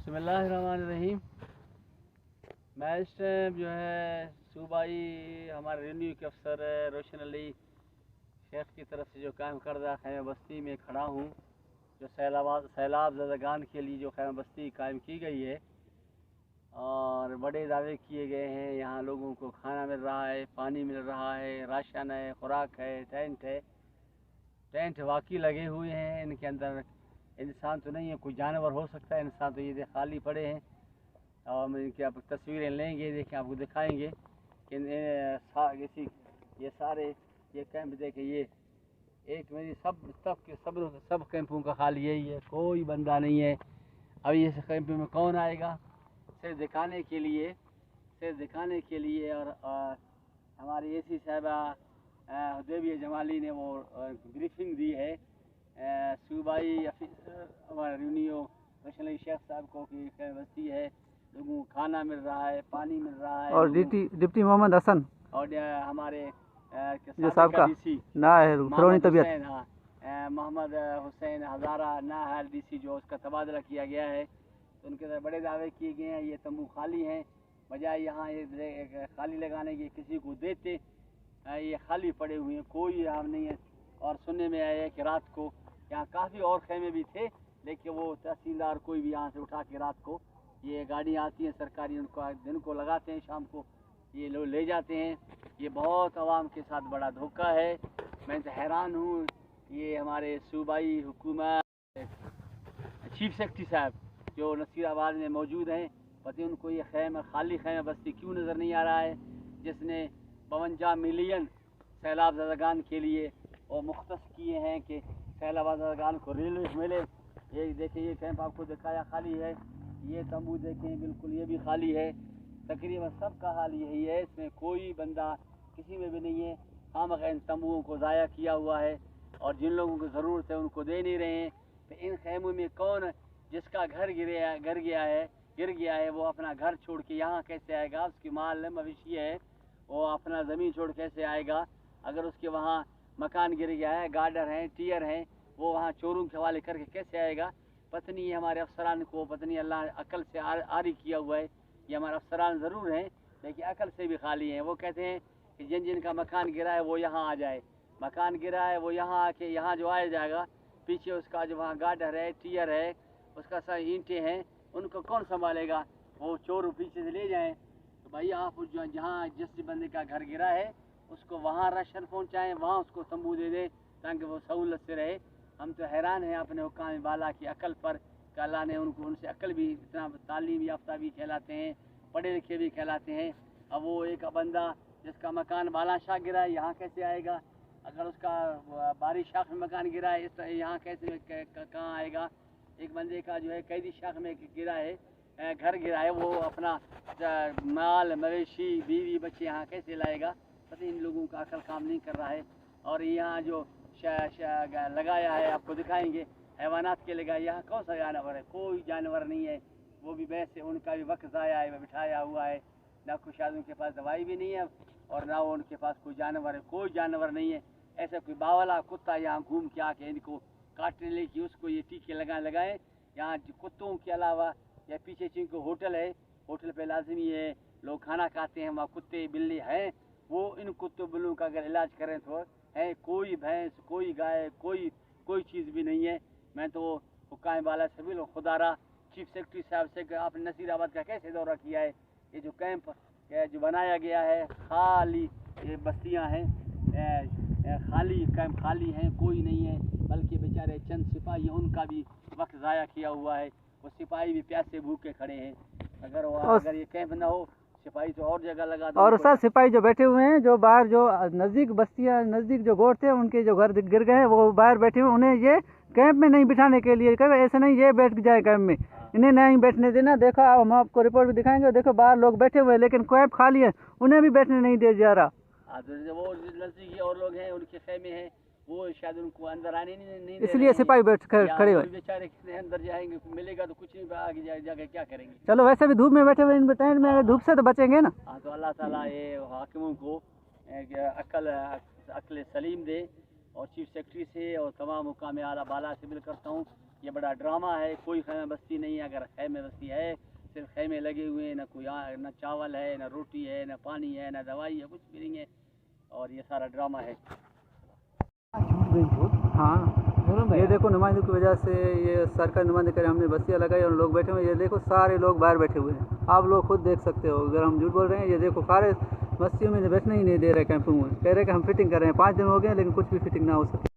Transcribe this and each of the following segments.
बिस्मिल्लाहिर्रहमानिर्रहीम। मैं इस टाइम जो है सूबाई हमारे रेवेन्यू के अफसर रोशन अली शेख की तरफ से जो कायम करदा खैम बस्ती में खड़ा हूँ, जो सैलाब ज़दगान के लिए जो खैम बस्ती कायम की गई है और बड़े दावे किए गए हैं। यहाँ लोगों को खाना मिल रहा है, पानी मिल रहा है, राशन है, खुराक है, टेंट है। टेंट वाकई लगे हुए हैं, इनके अंदर इंसान तो नहीं है, कोई जानवर हो सकता है, इंसान तो ये खाली पड़े हैं। और हम इनकी आप तस्वीरें लेंगे, देखें आपको दिखाएंगे कि ये सारे ये कैंप देखें, ये एक मेरी सब कैंपों का हाल यही है, कोई बंदा नहीं है। अभी इस कैंप में कौन आएगा सिर्फ दिखाने के लिए और हमारी एसी साहिबा हुदैबिया जमाली ने वो ब्रीफिंग दी है सूबाई हमारे रेवेन्यू रोशन अली शेख साहब को कि बस्ती है, लोगों को खाना मिल रहा है, पानी मिल रहा है। और डिप्टी मोहम्मद हसन और हमारे जो साहब का ना है फिरौनी तबीयत, मोहम्मद हुसैन हज़ारा ना है डीसी, जो उसका तबादला किया गया है, तो उनके तरफ बड़े दावे किए गए हैं। ये तंबू खाली हैं, बजाय यहाँ ये खाली लगाने के किसी को देते, ये खाली पड़े हुए हैं, कोई यहाँ नहीं है। और सुनने में आया है कि रात को यहाँ काफ़ी और खेमे भी थे, लेकिन वो तहसीलदार कोई भी यहाँ से उठा के रात को ये गाड़ियाँ आती हैं सरकारी, उनको दिन को लगाते हैं, शाम को ये लोग ले जाते हैं। ये बहुत आवाम के साथ बड़ा धोखा है। मैं तो हैरान हूँ, ये हमारे सूबाई हुकूमत चीफ सेक्रेटरी साहब जो नसीराबाद में मौजूद हैं, पता उनको ये खाली खैमा बस्ती क्यों नज़र नहीं आ रहा है, जिसने 52 मिलियन सैलाब ज़दगान के लिए और मुख्तस किए हैं कि सैलाब ज़दगान को रिलीफ मिले। ये देखिए, ये कैंप आपको दिखाया खाली है, ये तंबू देखें बिल्कुल ये भी खाली है। तकरीबन सबका हाल यही है, इसमें कोई बंदा किसी में भी नहीं है। हम इन तंबुओं को ज़ाया किया हुआ है और जिन लोगों को ज़रूरत है उनको दे नहीं रहे हैं। तो इन खैमों में कौन जिसका घर गिर गया है वो अपना घर छोड़ के यहाँ कैसे आएगा? उसकी माल मवेशी है, वो अपना ज़मीन छोड़ कैसे आएगा? अगर उसके वहाँ मकान गिर गया है, गार्डर हैं, टीयर हैं, वो वहाँ चोरों के हवाले करके कैसे आएगा? पत्नी हमारे अफसरान को पत्नी अल्लाह अकल से आरी किया हुआ है। ये हमारे अफसरान ज़रूर हैं लेकिन अकल से भी खाली हैं। वो कहते हैं कि जिनका मकान गिरा है वो यहाँ आ जाए, मकान गिरा है वो यहाँ आके यहाँ जो आ जाएगा, पीछे उसका जो वहाँ गार्डर है, टीयर है, उसका सा ईंटें हैं, उनको कौन संभालेगा? वो चोर पीछे से ले जाएं। तो भाई आप जो जहाँ जिस बंदे का घर गिरा है उसको वहाँ राशन पहुँचाएँ, वहाँ उसको तंबू दे दें ताकि वो सहूलत से रहे। हम तो हैरान हैं अपने हुक्काम बाला की अकल पर कि अल्लाह ने उनसे अकल भी, इतना तालीम याफ्ता भी कहलाते हैं, पढ़े लिखे भी कहलाते हैं। अब वो एक बंदा जिसका मकान बाला शाह गिरा है यहाँ कैसे आएगा? अगर उसका बारी शाख में मकान गिरा है इस यहाँ कैसे कहाँ आएगा? एक बंदे का जो है कैदी शाख में गिरा है, घर गिरा है, वो अपना माल मवेशी बीवी बच्चे यहाँ कैसे लाएगा? पता इन लोगों का अकल काम नहीं कर रहा है। और यहाँ जो लगाया है आपको दिखाएंगे, हैवानात के लगाया, यहाँ कौन सा जानवर है? कोई जानवर नहीं है। वो भी वैसे उनका भी वक्त आया है, बिठाया हुआ है, ना कुछ आदमी के पास दवाई भी नहीं है और ना वो उनके पास कोई जानवर है, कोई जानवर नहीं है। ऐसा कोई बावला कुत्ता यहाँ घूम के आके इनको काटने लेके उसको ये टीके लगाएं। यहाँ कुत्तों के अलावा या पीछे जिनको होटल है, होटल पे लाजमी है लोग खाना खाते हैं, वहाँ कुत्ते बिल्ली हैं, वो इन कुत्तों बिल्लों का अगर इलाज करें तो है। कोई भैंस, कोई गाय, कोई चीज़ भी नहीं है। मैं तो हुक्काम बाला सभी लोग खुदारा चीफ सेक्रेटरी साहब से आपने नसीराबाद का कैसे दौरा किया है? ये जो कैंप जो बनाया गया है, खाली ये बस्तियां हैं, खाली कैंप खाली हैं, कोई नहीं है, बल्कि बेचारे चंद सिपाही हैं, उनका भी वक्त ज़ाया किया हुआ है। वो सिपाही भी प्यासे भूखे खड़े हैं। अगर ये कैंप ना हो, सिपाही तो और जगह लगा दो। और सर सिपाही जो बैठे हुए हैं, जो बाहर जो नज़दीक बस्तियां नज़दीक जो गोट थे उनके जो घर गिर गए हैं, वो बाहर बैठे हुए, उन्हें ये कैंप में नहीं बिठाने के लिए कहे, ऐसे नहीं ये बैठ जाए कैंप में, इन्हें नहीं बैठने देना। देखो हम आपको रिपोर्ट भी दिखाएंगे, देखो बाहर लोग बैठे हुए हैं लेकिन कैंप खाली है, उन्हें भी बैठने नहीं दिया जा रहा। वो नजदीकी और लोग हैं, उनके खेमे हैं, वो शायद उनको अंदर आने नहीं इसलिए सिपाही बैठ खड़े हुए। बेचारे अंदर जाएंगे, मिलेगा तो कुछ नहीं, आगे जाके क्या करेंगे? चलो वैसे भी धूप में बैठे हुए, इन टेंट में धूप से तो बचेंगे ना। हाँ, तो अल्लाह ताला ये हाकिमों को अक्ल सलीम दे और चीफ सेक्रेटरी से और तमाम हुक्काम आला बाला से मिल करता हूँ ये बड़ा ड्रामा है। कोई खैमे बस्ती नहीं है। अगर खैमे बस्ती है, सिर्फ खैमे लगे हुए हैं, ना कोई ना चावल है, ना रोटी है, ना पानी है, ना दवाई है, कुछ भी नहीं है। और ये सारा ड्रामा है। हाँ, ये देखो नुमाइंदों की वजह से ये सरकार नुमाइंदे करे, हमने बस्तियाँ लगाई और लोग बैठे हुए हैं। ये देखो सारे लोग बाहर बैठे हुए हैं, आप लोग खुद देख सकते हो। अगर हम झूठ बोल रहे हैं, ये देखो सारे बस्तियों में बैठने ही नहीं दे रहे कैंपों में। कह रहे कि हम फिटिंग कर रहे हैं, 5 दिन हो गए लेकिन कुछ भी फिटिंग ना हो सके।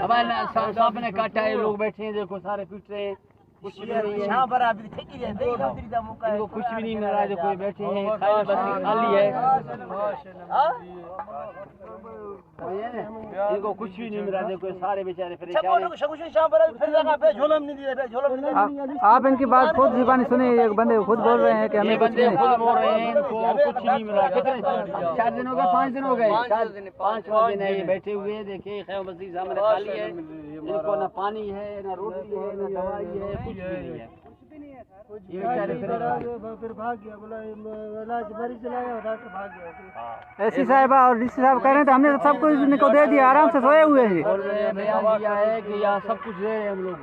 हमारे सांप ने काटा है, लोग बैठे हैं, देखो सारे पीट रहे हैं, कुछ भी नहीं है। इनको कुछ भी नहीं मिल रहा है। देखो ये बैठे हैं, खाली बस्ती खाली है, इनको कुछ भी नहीं मिल रहा। देखो सारे बेचारे परेशान हैं। आप इनकी बात खुद जुबानी सुने, एक बंदे खुद बोल रहे हैं कि हमें कुछ बंदे खुद बोल रहे हैं, इनको कुछ नहीं मिल रहा। कितने 4 दिन हो गए, 5 दिन हो गए, 5वां दिन है ये बैठे हुए। देखिए खैम बस्ती सामने खाली है, इनको ना पानी है, ना रोटी है, ना दवाई है, कुछ भी नहीं है। ये बेचारे फिर भाग गया, बोला इलाज मरीज चलाया और डॉक्टर भाग गया। ऐसी साहिबा और डीसी साहब कह रहे हैं तो हमने तो सब कुछ इनको दे दिया, आराम से सोए हुए हैं। बोल रहे हैं, बयान दिया है कि यहाँ सब कुछ दे रहे हैं हम लोग।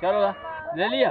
चलो ले लिया।